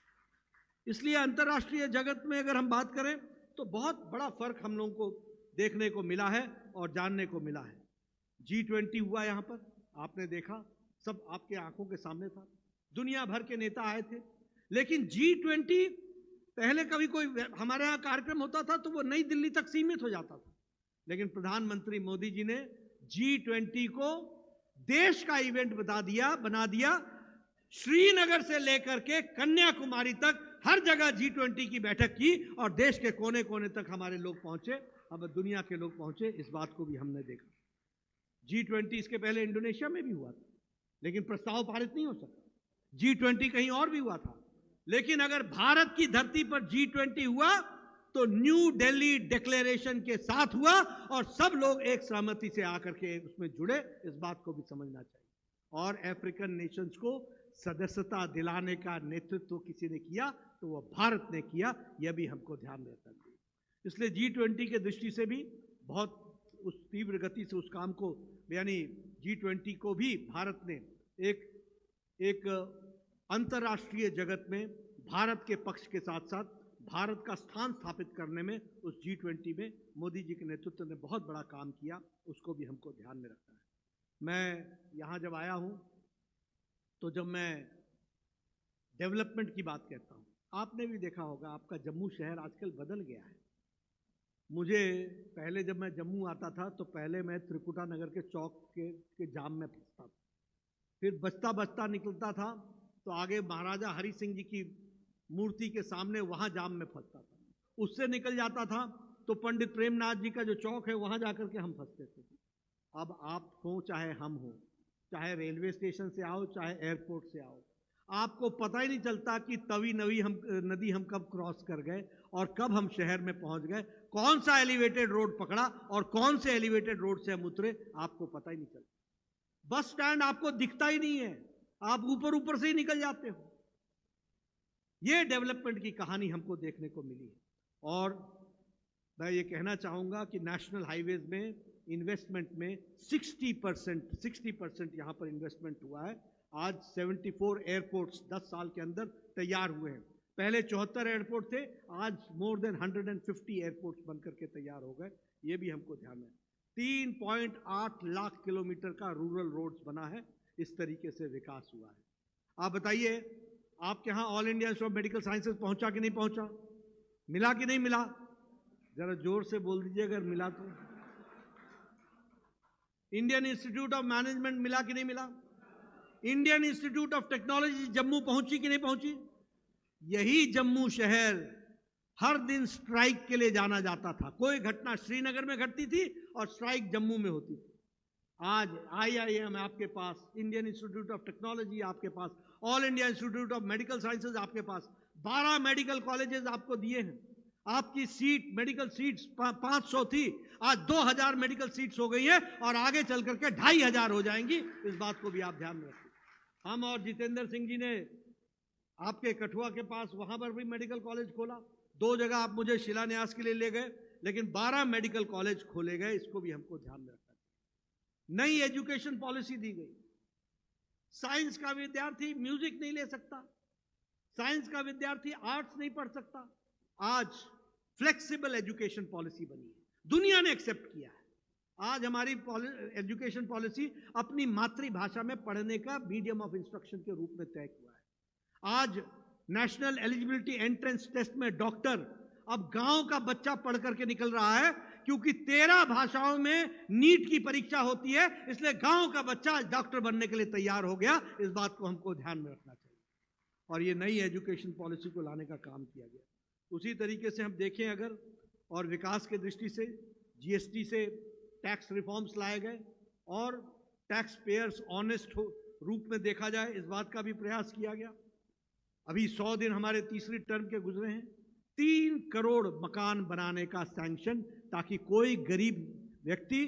इसलिए अंतर्राष्ट्रीय जगत में अगर हम बात करें तो बहुत बड़ा फर्क हम लोगों को देखने को मिला है और जानने को मिला है। G20 हुआ यहां पर, आपने देखा, सब आपके आंखों के सामने था, दुनिया भर के नेता आए थे। लेकिन G20 पहले कभी कोई हमारे यहां कार्यक्रम होता था तो वो नई दिल्ली तक सीमित हो जाता था, लेकिन प्रधानमंत्री मोदी जी ने G20 को देश का इवेंट बना दिया। श्रीनगर से लेकर के कन्याकुमारी तक हर जगह G20 की बैठक की और देश के कोने कोने तक हमारे लोग पहुंचे, अब दुनिया के लोग पहुंचे। इस बात को भी हमने देखा। G20 इसके पहले इंडोनेशिया में भी हुआ था, लेकिन प्रस्ताव पारित नहीं हो सका। G20 कहीं और भी हुआ था, लेकिन अगर भारत की धरती पर G20 हुआ तो न्यू दिल्ली डिक्लेरेशन के साथ हुआ और सब लोग एक सहमति से आकर के उसमें जुड़े। इस बात को भी समझना चाहिए। और अफ्रीकन नेशंस को सदस्यता दिलाने का नेतृत्व किसी ने किया तो वह भारत ने किया। यह भी हमको ध्यान रखना चाहिए। इसलिए G20 के दृष्टि से भी बहुत उस तीव्र गति से उस काम को, यानी G20 को भी भारत ने एक अंतर्राष्ट्रीय जगत में भारत के पक्ष के साथ साथ भारत का स्थान स्थापित करने में उस G20 में मोदी जी के नेतृत्व ने बहुत बड़ा काम किया। उसको भी हमको ध्यान में रखना है। मैं यहाँ जब आया हूँ तो जब मैं डेवलपमेंट की बात कहता हूँ, आपने भी देखा होगा आपका जम्मू शहर आजकल बदल गया है। मुझे पहले जब मैं जम्मू आता था तो पहले मैं त्रिकुटा नगर के चौक के जाम में फंसता था, फिर बचता बचता निकलता था तो आगे महाराजा हरि सिंह जी की मूर्ति के सामने, वहां जाम में फंसता था। उससे निकल जाता था तो पंडित प्रेमनाथ जी का जो चौक है वहां जाकर के हम फंसते थे। अब आप हो चाहे हम हो, चाहे रेलवे स्टेशन से आओ चाहे एयरपोर्ट से आओ, आपको पता ही नहीं चलता कि तवी नदी हम कब क्रॉस कर गए और कब हम शहर में पहुंच गए, कौन सा एलिवेटेड रोड पकड़ा और कौन से एलिवेटेड रोड से हम उतरे, आपको पता ही नहीं चलता। बस स्टैंड आपको दिखता ही नहीं है, आप ऊपर ऊपर से ही निकल जाते हो। यह डेवलपमेंट की कहानी हमको देखने को मिली है। और मैं ये कहना चाहूंगा कि नेशनल हाईवेज में इन्वेस्टमेंट में 60% यहां पर इन्वेस्टमेंट हुआ है। आज 74 एयरपोर्ट्स 10 साल के अंदर तैयार हुए हैं। पहले 74 एयरपोर्ट थे, आज मोर देन 150 एयरपोर्ट्स बनकर के तैयार हो गए। ये भी हमको ध्यान है। 3.8 लाख किलोमीटर का रूरल रोड्स बना है। इस तरीके से विकास हुआ है। आप बताइए, आपके यहां all India Institute of Medical sciences पहुंचा कि नहीं पहुंचा? मिला कि नहीं मिला? जरा जोर से बोल दीजिए अगर मिला तो। इंडियन इंस्टीट्यूट ऑफ मैनेजमेंट मिला कि नहीं मिला? Indian Institute of technology Jammu पहुंची कि नहीं पहुंची? यही जम्मू शहर हर दिन स्ट्राइक के लिए जाना जाता था। कोई घटना श्रीनगर में घटती थी और स्ट्राइक जम्मू में होती थी। आज IIM आपके पास, इंडियन इंस्टीट्यूट ऑफ टेक्नोलॉजी आपके पास, All India Institute of Medical Sciences आपके पास, 12 मेडिकल कॉलेजेस आपको दिए हैं। आपकी सीट, मेडिकल सीट्स 500 थी, आज 2000 मेडिकल सीट्स हो गई है और आगे चल करके 2500 हो जाएंगी। इस बात को भी आप ध्यान में रखिए। हम और जितेंद्र सिंह जी ने आपके कठुआ के पास वहां पर भी मेडिकल कॉलेज खोला। 2 जगह आप मुझे शिलान्यास के लिए ले गए, लेकिन 12 मेडिकल कॉलेज खोले गए। इसको भी हमको ध्यान में रखना चाहिए। नई एजुकेशन पॉलिसी दी गई। साइंस का विद्यार्थी म्यूजिक नहीं ले सकता, साइंस का विद्यार्थी आर्ट्स नहीं पढ़ सकता। आज फ्लेक्सिबल एजुकेशन पॉलिसी बनी है, दुनिया ने एक्सेप्ट किया है। आज हमारी एजुकेशन पॉलिसी अपनी मातृभाषा में पढ़ने का मीडियम ऑफ इंस्ट्रक्शन के रूप में तय हुआ है। आज नेशनल एलिजिबिलिटी एंट्रेंस टेस्ट में डॉक्टर अब गांव का बच्चा पढ़ करके निकल रहा है, क्योंकि 13 भाषाओं में नीट की परीक्षा होती है, इसलिए गांव का बच्चा डॉक्टर बनने के लिए तैयार हो गया। इस बात को हमको ध्यान में रखना चाहिए और ये नई एजुकेशन पॉलिसी को लाने का काम किया गया। उसी तरीके से हम देखें अगर, और विकास की दृष्टि से GST से टैक्स रिफॉर्म्स लाए गए और टैक्स पेयर्स ऑनेस्ट रूप में देखा जाए, इस बात का भी प्रयास किया गया। अभी 100 दिन हमारे तीसरी टर्म के गुजरे हैं। 3 करोड़ मकान बनाने का सैंक्शन, ताकि कोई गरीब व्यक्ति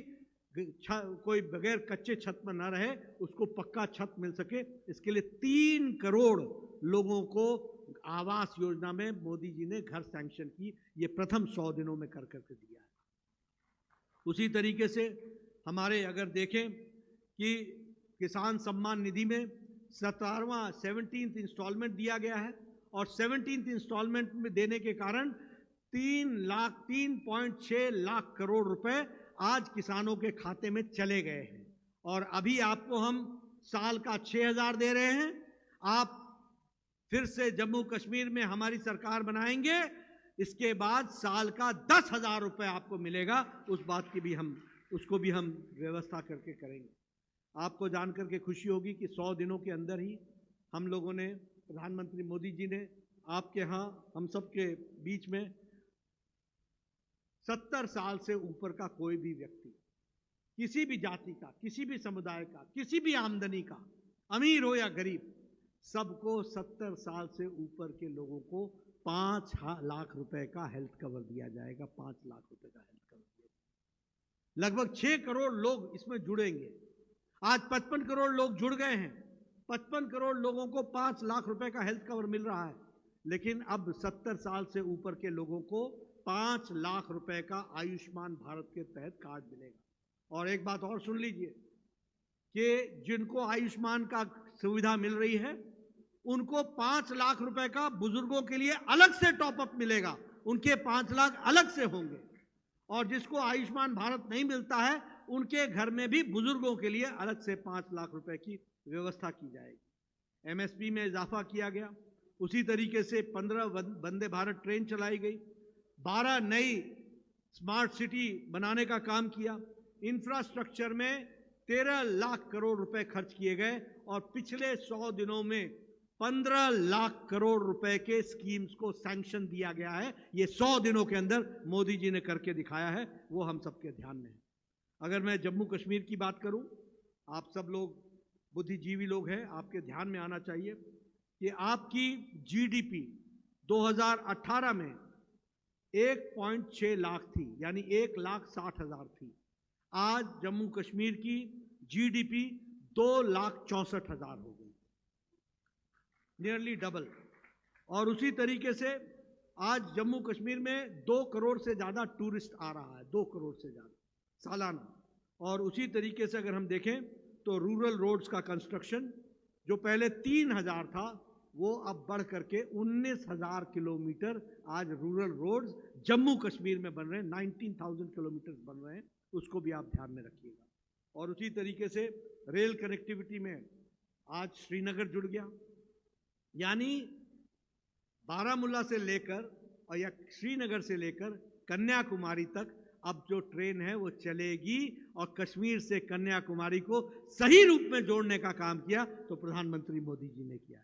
कोई बगैर कच्चे छत में ना रहे, उसको पक्का छत मिल सके। इसके लिए 3 करोड़ लोगों को आवास योजना में मोदी जी ने घर सैंक्शन की। ये प्रथम 100 दिनों में कर करके दिया है। उसी तरीके से हमारे अगर देखें कि किसान सम्मान निधि में 17th इंस्टॉलमेंट दिया गया है और 17th इंस्टॉलमेंट में देने के कारण 3.6 लाख करोड़ रुपए आज किसानों के खाते में चले गए हैं। और अभी आपको हम साल का 6000 दे रहे हैं। आप फिर से जम्मू कश्मीर में हमारी सरकार बनाएंगे, इसके बाद साल का 10,000 रुपए आपको मिलेगा। उस बात की भी उसको भी हम व्यवस्था करके करेंगे। आपको जानकर के खुशी होगी कि 100 दिनों के अंदर ही हम लोगों ने, प्रधानमंत्री मोदी जी ने आपके यहाँ हम सब के बीच में 70 साल से ऊपर का कोई भी व्यक्ति, किसी भी जाति का, किसी भी समुदाय का, किसी भी आमदनी का, अमीर हो या गरीब, सबको 70 साल से ऊपर के लोगों को 5 लाख रुपए का हेल्थ कवर दिया जाएगा। 5 लाख रुपए का हेल्थ कवर दिया जाएगा। लगभग 6 करोड़ लोग इसमें जुड़ेंगे। आज 55 करोड़ लोग जुड़ गए हैं। 55 करोड़ लोगों को 5 लाख रुपए का हेल्थ कवर मिल रहा है, लेकिन अब 70 साल से ऊपर के लोगों को 5 लाख रुपए का आयुष्मान भारत के तहत कार्ड मिलेगा। और एक बात और सुन लीजिए कि जिनको आयुष्मान का सुविधा मिल रही है, उनको 5 लाख रुपए का बुजुर्गों के लिए अलग से टॉपअप मिलेगा, उनके 5 लाख अलग से होंगे। और जिसको आयुष्मान भारत नहीं मिलता है, उनके घर में भी बुजुर्गों के लिए अलग से 5 लाख रुपए की व्यवस्था की जाएगी। MSP में इजाफा किया गया। उसी तरीके से 15 वंदे भारत ट्रेन चलाई गई। 12 नई स्मार्ट सिटी बनाने का काम किया। इंफ्रास्ट्रक्चर में 13 लाख करोड़ रुपए खर्च किए गए और पिछले 100 दिनों में 15 लाख करोड़ रुपए के स्कीम्स को सैंक्शन दिया गया है। ये 100 दिनों के अंदर मोदी जी ने करके दिखाया है, वो हम सबके ध्यान में है। अगर मैं जम्मू कश्मीर की बात करूं, आप सब लोग बुद्धिजीवी लोग हैं, आपके ध्यान में आना चाहिए कि आपकी जीडीपी 2018 में 1.6 लाख थी, यानी 1,60,000 थी। आज जम्मू कश्मीर की जीडीपी 2,64,000 हो गई, नियरली डबल। और उसी तरीके से आज जम्मू कश्मीर में 2 करोड़ से ज्यादा टूरिस्ट आ रहा है, 2 करोड़ से ज्यादा सालाना। और उसी तरीके से अगर हम देखें तो रूरल रोड्स का कंस्ट्रक्शन जो पहले 3,000 था, वो अब बढ़ करके 19,000 किलोमीटर आज रूरल रोड्स जम्मू कश्मीर में बन रहे हैं। 19,000 किलोमीटर बन रहे हैं, उसको भी आप ध्यान में रखिएगा। और उसी तरीके से रेल कनेक्टिविटी में आज श्रीनगर जुड़ गया, यानी बारामूला से लेकर और या श्रीनगर से लेकर कन्याकुमारी तक अब जो ट्रेन है वो चलेगी। और कश्मीर से कन्याकुमारी को सही रूप में जोड़ने का काम किया तो प्रधानमंत्री मोदी जी ने किया।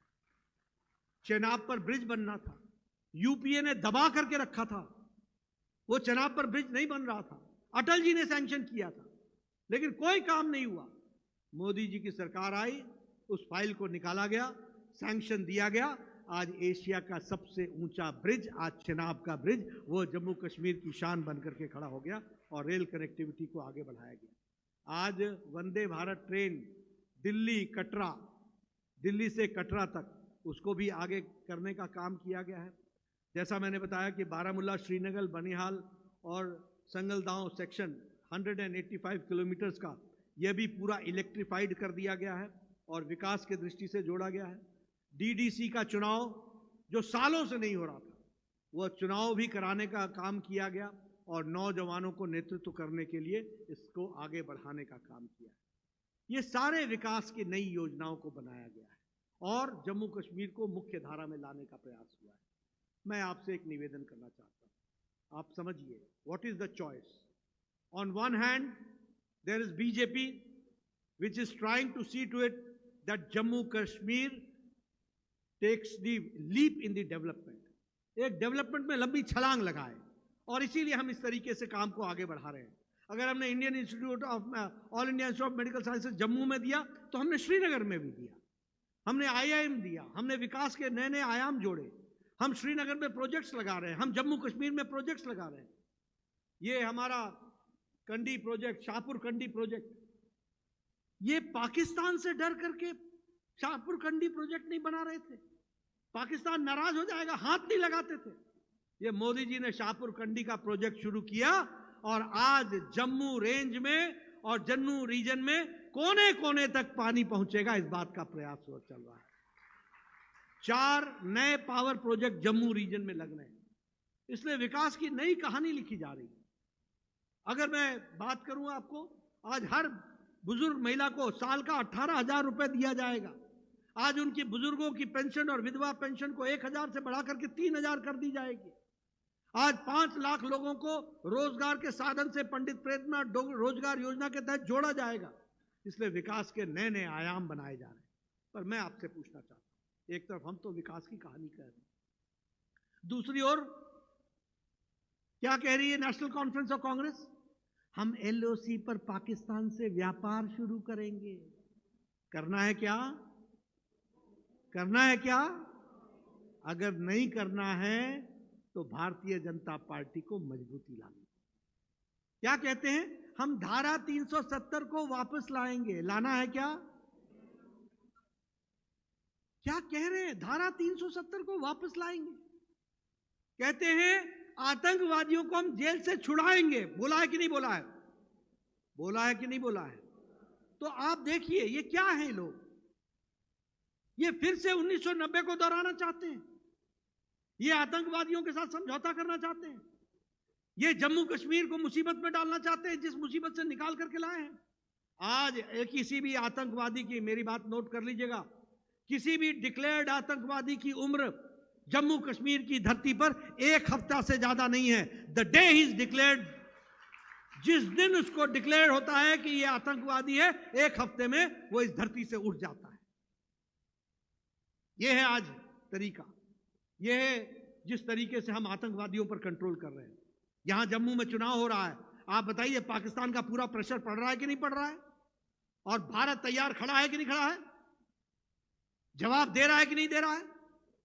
चेनाब पर ब्रिज बनना था, यूपीए ने दबा करके रखा था, वो चेनाब पर ब्रिज नहीं बन रहा था, अटल जी ने सैंक्शन किया था, लेकिन कोई काम नहीं हुआ। मोदी जी की सरकार आई, उस फाइल को निकाला गया, सैंक्शन दिया गया। आज एशिया का सबसे ऊंचा ब्रिज, आज चेनाब का ब्रिज, वो जम्मू कश्मीर की शान बनकर के खड़ा हो गया और रेल कनेक्टिविटी को आगे बढ़ाया गया। आज वंदे भारत ट्रेन दिल्ली कटरा, दिल्ली से कटरा तक, उसको भी आगे करने का काम किया गया है। जैसा मैंने बताया कि बारामूला, श्रीनगर, बनिहाल और संगलदांव सेक्शन 185 किलोमीटर्स का, यह भी पूरा इलेक्ट्रीफाइड कर दिया गया है और विकास के दृष्टि से जोड़ा गया है। डीडीसी का चुनाव जो सालों से नहीं हो रहा था, वह चुनाव भी कराने का काम किया गया और नौजवानों को नेतृत्व करने के लिए इसको आगे बढ़ाने का काम किया। ये सारे विकास की नई योजनाओं को बनाया गया है और जम्मू कश्मीर को मुख्य धारा में लाने का प्रयास हुआ है। मैं आपसे एक निवेदन करना चाहता हूं, आप समझिए what is the choice. On one hand there is BJP which is trying to see to it that Jammu Kashmir takes the leap in the development, एक डेवलपमेंट में लंबी छलांग लगाए, और इसीलिए हम इस तरीके से काम को आगे बढ़ा रहे हैं। अगर हमने Indian Institute of all India Institute of Medical sciences Jammu में दिया, तो हमने श्रीनगर में भी दिया, हमने IIM दिया, हमने विकास के नए नए आयाम जोड़े। हम श्रीनगर में प्रोजेक्ट्स लगा रहे हैं, हम जम्मू कश्मीर में प्रोजेक्ट्स लगा रहे हैं। ये हमारा कंडी प्रोजेक्ट, शाहपुर कंडी प्रोजेक्ट, ये पाकिस्तान से डर करके शाहपुर कंडी प्रोजेक्ट नहीं बना रहे थे। पाकिस्तान नाराज हो जाएगा, हाथ नहीं लगाते थे। ये मोदी जी ने शाहपुर कंडी का प्रोजेक्ट शुरू किया और आज जम्मू रेंज में और जम्मू रीजन में कोने कोने तक पानी पहुंचेगा, इस बात का प्रयास चल रहा है। 4 नए पावर प्रोजेक्ट जम्मू रीजन में लग रहे हैं, इसलिए विकास की नई कहानी लिखी जा रही है। अगर मैं बात करूं आपको, आज हर बुजुर्ग महिला को साल का 18,000 रुपए दिया जाएगा। आज उनकी बुजुर्गों की पेंशन और विधवा पेंशन को 1,000 से बढ़ा करके 3,000 कर दी जाएगी। आज 5 लाख लोगों को रोजगार के साधन से पंडित प्रेरणा रोजगार योजना के तहत जोड़ा जाएगा। इसलिए विकास के नए नए आयाम बनाए जा रहे हैं। पर मैं आपसे पूछना चाहता हूं, एक तरफ हम तो विकास की कहानी कह रहे हैं, दूसरी ओर क्या कह रही है नेशनल कॉन्फ्रेंस ऑफ कांग्रेस? हम LOC पर पाकिस्तान से व्यापार शुरू करेंगे। करना है क्या? करना है क्या? अगर नहीं करना है तो भारतीय जनता पार्टी को मजबूती लानी। क्या कहते हैं? हम धारा 370 को वापस लाएंगे। लाना है क्या? क्या कह रहे हैं? धारा 370 को वापस लाएंगे। कहते हैं आतंकवादियों को हम जेल से छुड़ाएंगे। बोला है कि नहीं बोला है? बोला है कि नहीं बोला है? तो आप देखिए ये क्या है, लोग ये फिर से 1990 को दोहराना चाहते हैं, ये आतंकवादियों के साथ समझौता करना चाहते हैं, ये जम्मू कश्मीर को मुसीबत में डालना चाहते हैं जिस मुसीबत से निकाल करके लाए हैं। आज किसी भी आतंकवादी की, मेरी बात नोट कर लीजिएगा, किसी भी डिक्लेयर्ड आतंकवादी की उम्र जम्मू कश्मीर की धरती पर 1 हफ्ता से ज्यादा नहीं है। The day he is declared, जिस दिन उसको डिक्लेयर होता है कि ये आतंकवादी है, 1 हफ्ते में वो इस धरती से उठ जाता है। ये है आज तरीका, ये है जिस तरीके से हम आतंकवादियों पर कंट्रोल कर रहे हैं। यहां जम्मू में चुनाव हो रहा है, आप बताइए पाकिस्तान का पूरा प्रेशर पड़ रहा है कि नहीं पड़ रहा है? और भारत तैयार खड़ा है कि नहीं खड़ा है? जवाब दे रहा है कि नहीं दे रहा है?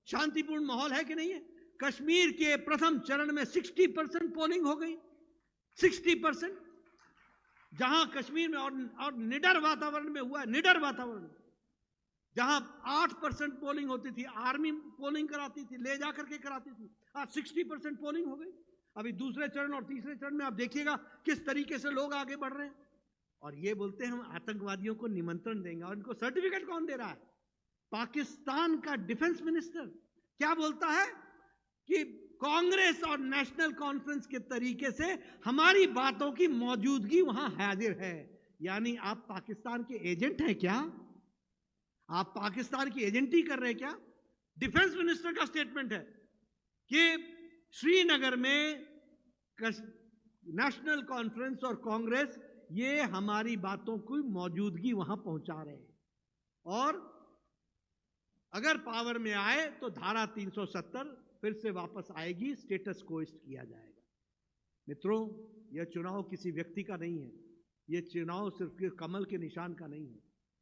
शांतिपूर्ण माहौल है कि नहीं है? कश्मीर के प्रथम चरण में 60% पोलिंग हो गई, 60%, जहां कश्मीर में और निडर वातावरण में हुआ है, निडर वातावरण, जहां 8% पोलिंग होती थी, आर्मी पोलिंग कराती थी, ले जाकर के कराती थी, आज 60% पोलिंग हो गई। अभी दूसरे चरण और तीसरे चरण में आप देखिएगा किस तरीके से लोग आगे बढ़ रहे हैं। और ये बोलते हैं हम आतंकवादियों को निमंत्रण देंगे, और इनको सर्टिफिकेट कौन दे रहा है? पाकिस्तान का डिफेंस मिनिस्टर क्या बोलता है कि कांग्रेस और नेशनल कॉन्फ्रेंस के तरीके से हमारी बातों की मौजूदगी वहां हाजिर है। यानी आप पाकिस्तान के एजेंट हैं क्या? आप पाकिस्तान की एजेंटी कर रहे हैं क्या? डिफेंस मिनिस्टर का स्टेटमेंट है कि श्रीनगर में नेशनल कॉन्फ्रेंस और कांग्रेस ये हमारी बातों की मौजूदगी वहां पहुंचा रहे हैं, और अगर पावर में आए तो धारा 370 फिर से वापस आएगी, स्टेटस कोइस्ट किया जाएगा। मित्रों, यह चुनाव किसी व्यक्ति का नहीं है, यह चुनाव सिर्फ कमल के निशान का नहीं है,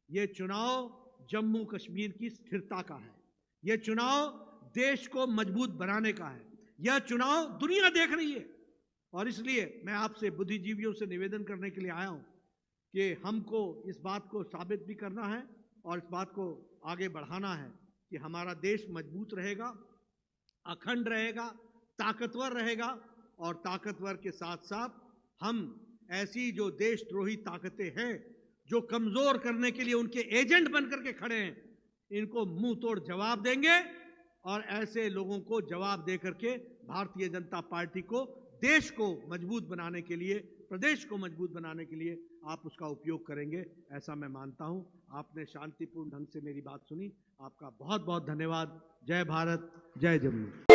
यह चुनाव जम्मू कश्मीर की स्थिरता का है, यह चुनाव देश को मजबूत बनाने का है, यह चुनाव दुनिया देख रही है। और इसलिए मैं आपसे बुद्धिजीवियों से निवेदन करने के लिए आया हूं कि हमको इस बात को साबित भी करना है और इस बात को आगे बढ़ाना है कि हमारा देश मजबूत रहेगा, अखंड रहेगा, ताकतवर रहेगा, और ताकतवर के साथ साथ हम ऐसी जो देशद्रोही ताकतें हैं जो कमजोर करने के लिए उनके एजेंट बनकर के खड़े हैं, इनको मुंह तोड़ जवाब देंगे। और ऐसे लोगों को जवाब देकर के भारतीय जनता पार्टी को, देश को मजबूत बनाने के लिए, प्रदेश को मजबूत बनाने के लिए आप उसका उपयोग करेंगे, ऐसा मैं मानता हूं। आपने शांतिपूर्ण ढंग से मेरी बात सुनी, आपका बहुत बहुत धन्यवाद। जय भारत, जय जम्मू।